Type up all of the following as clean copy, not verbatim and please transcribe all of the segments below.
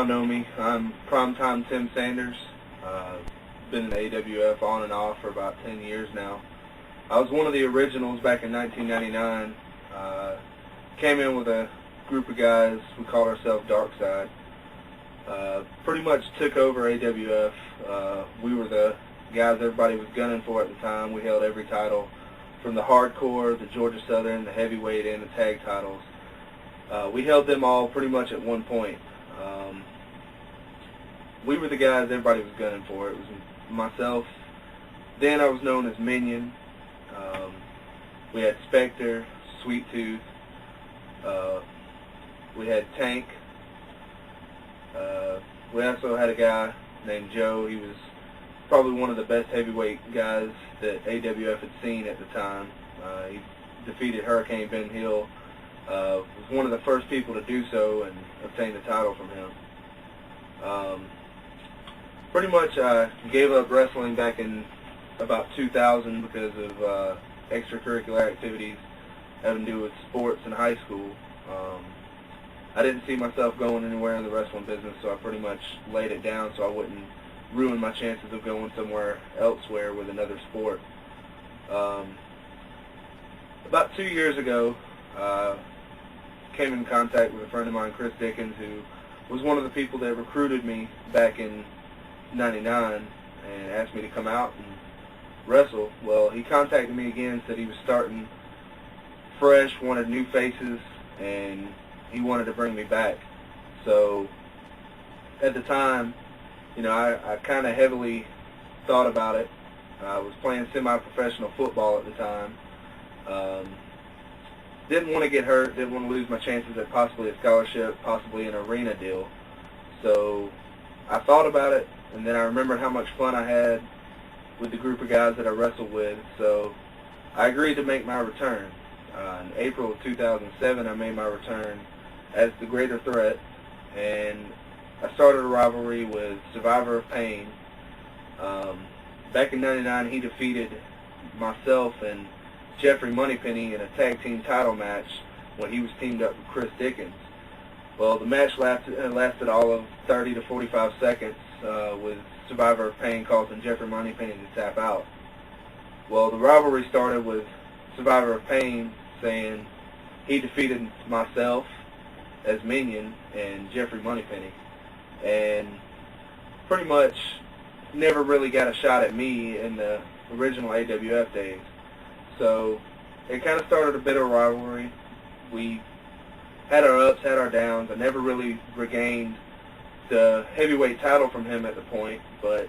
y'all know me. I'm Primetime Tim Sanders. Been in the AWF on and off for about 10 years now. I was one of the originals back in 1999. Came in with a group of guys. We called ourselves Dark Side. Pretty much took over AWF. We were the guys everybody was gunning for at the time. We held every title from the hardcore, the Georgia Southern, the heavyweight, and the tag titles. We held them all pretty much at one point. We were the guys everybody was gunning for. It was myself. Then I was known as Minion. We had Spectre, Sweet Tooth. We had Tank. We also had a guy named Joe. He was probably one of the best heavyweight guys that AWF had seen at the time. He defeated Hurricane Ben Hill. Was one of the first people to do so and obtain the title from him. Pretty much I gave up wrestling back in about 2000 because of extracurricular activities having to do with sports in high school. I didn't see myself going anywhere in the wrestling business, so I pretty much laid it down so I wouldn't ruin my chances of going somewhere elsewhere with another sport. About 2 years ago, came in contact with a friend of mine, Chris Dickens, who was one of the people that recruited me back in '99 and asked me to come out and wrestle. Well, he contacted me again, said he was starting fresh, wanted new faces, and he wanted to bring me back. So at the time, I kind of heavily thought about it. I was playing semi-professional football at the time. Didn't want to get hurt, didn't want to lose my chances at possibly a scholarship, possibly an arena deal. So I thought about it, and then I remembered how much fun I had with the group of guys that I wrestled with. So I agreed to make my return. In April of 2007, I made my return as the Greater Threat, and I started a rivalry with Survivor of Pain. Back in '99, he defeated myself and Jeffrey Moneypenny in a tag team title match when he was teamed up with Chris Dickens. Well, the match lasted all of 30 to 45 seconds with Survivor of Pain causing Jeffrey Moneypenny to tap out. Well, the rivalry started with Survivor of Pain saying he defeated myself as Minion and Jeffrey Moneypenny, and pretty much never really got a shot at me in the original AWF days. So it kind of started a bit of a rivalry. We had our ups, had our downs. I never really regained the heavyweight title from him at the point, but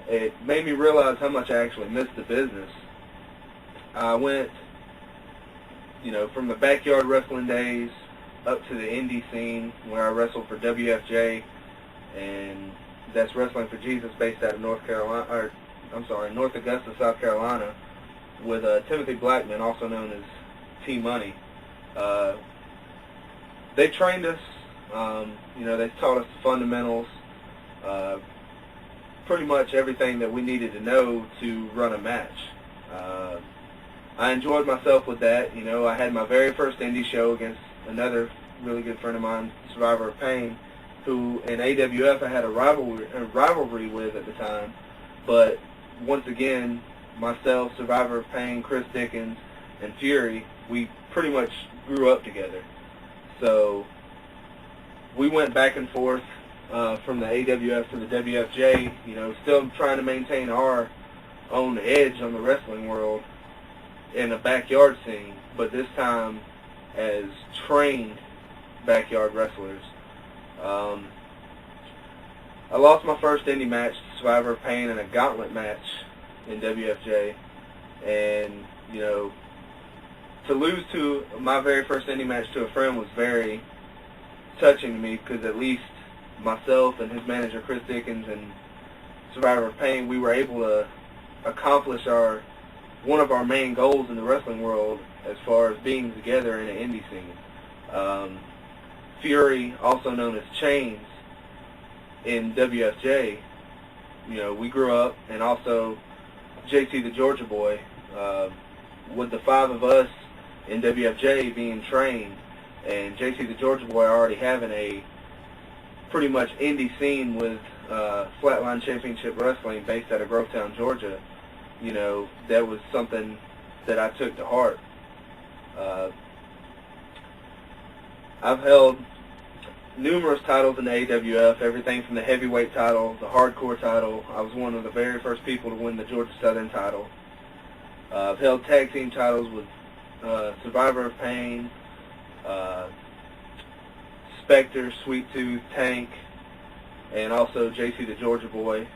it made me realize how much I actually missed the business. I went, from the backyard wrestling days up to the indie scene where I wrestled for WFJ, and that's Wrestling for Jesus, based out of North Augusta, South Carolina, with Timothy Blackman, also known as T-Money. They trained us, they taught us the fundamentals, pretty much everything that we needed to know to run a match. I enjoyed myself with that. I had my very first indie show against another really good friend of mine, Survivor of Pain, who in AWF I had a rivalry with at the time. But once again, myself, Survivor of Pain, Chris Dickens, and Fury, we pretty much grew up together. So we went back and forth from the AWF to the WFJ, still trying to maintain our own edge on the wrestling world in a backyard scene, but this time as trained backyard wrestlers. I lost my first indie match to Survivor of Pain in a gauntlet match in WFJ, and to lose to my very first indie match to a friend was very touching to me, because at least myself and his manager Chris Dickens and Survivor of Pain, we were able to accomplish one of our main goals in the wrestling world as far as being together in an indie scene. Fury, also known as Chains, in WFJ, we grew up, and also JT the Georgia Boy, with the five of us in WFJ being trained, and JT the Georgia Boy already having a pretty much indie scene with Flatline Championship Wrestling based out of Grovetown, Georgia, you know, that was something that I took to heart. I've held numerous titles in the AWF, everything from the heavyweight title, the hardcore title. I was one of the very first people to win the Georgia Southern title. I've held tag team titles with Survivor of Pain, Spectre, Sweet Tooth, Tank, and also JC the Georgia Boy.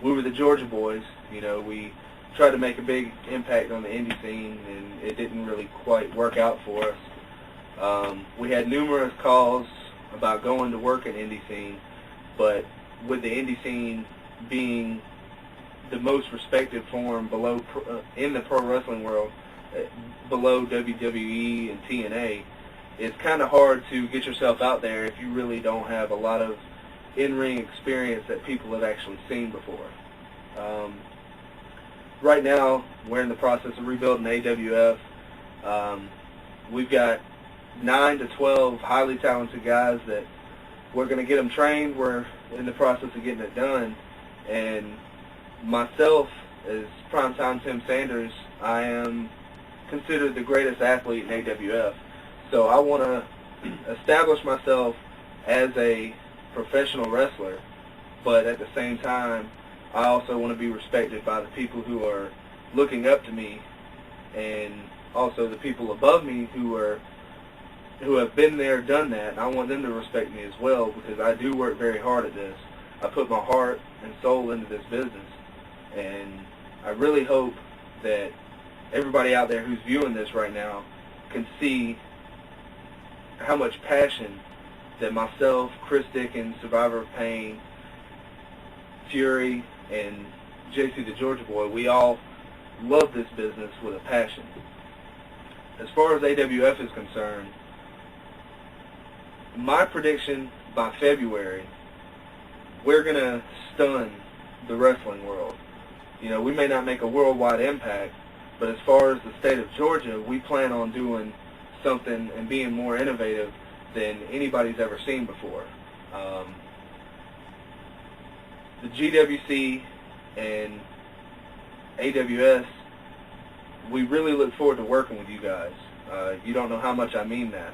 We were the Georgia Boys. You know, we tried to make a big impact on the indie scene, and it didn't really quite work out for us. We had numerous calls about going to work in indie scene, but with the indie scene being the most respected form below in the pro wrestling world, below WWE and TNA, it's kind of hard to get yourself out there if you really don't have a lot of in-ring experience that people have actually seen before. Right now, we're in the process of rebuilding AWF. We've got 9 to 12 highly talented guys that we're going to get them trained. We're in the process of getting it done. And myself, as Primetime Tim Sanders, I am considered the greatest athlete in AWF. So I want to establish myself as a professional wrestler, but at the same time, I also want to be respected by the people who are looking up to me, and also the people above me who have been there, done that. I want them to respect me as well, because I do work very hard at this. I put my heart and soul into this business, and I really hope that everybody out there who's viewing this right now can see how much passion that myself, Chris Dickens, Survivor of Pain, Fury, and JC the Georgia Boy, we all love this business with a passion. As far as AWF is concerned, my prediction by February, we're going to stun the wrestling world. You know, we may not make a worldwide impact, but as far as the state of Georgia, we plan on doing something and being more innovative than anybody's ever seen before. The GWC and AWS, we really look forward to working with you guys. You don't know how much I mean that.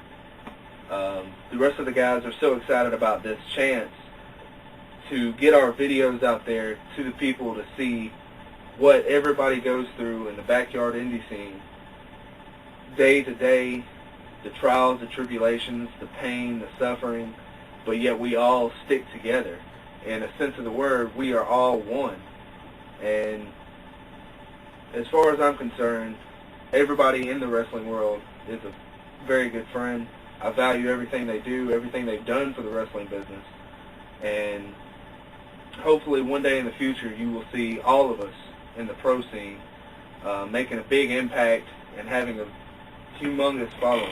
The rest of the guys are so excited about this chance to get our videos out there to the people to see what everybody goes through in the backyard indie scene, day to day, the trials, the tribulations, the pain, the suffering, but yet we all stick together. In a sense of the word, we are all one. And as far as I'm concerned, everybody in the wrestling world is a very good friend. I value everything they do, everything they've done for the wrestling business. And hopefully one day in the future you will see all of us in the pro scene making a big impact and having a humongous following.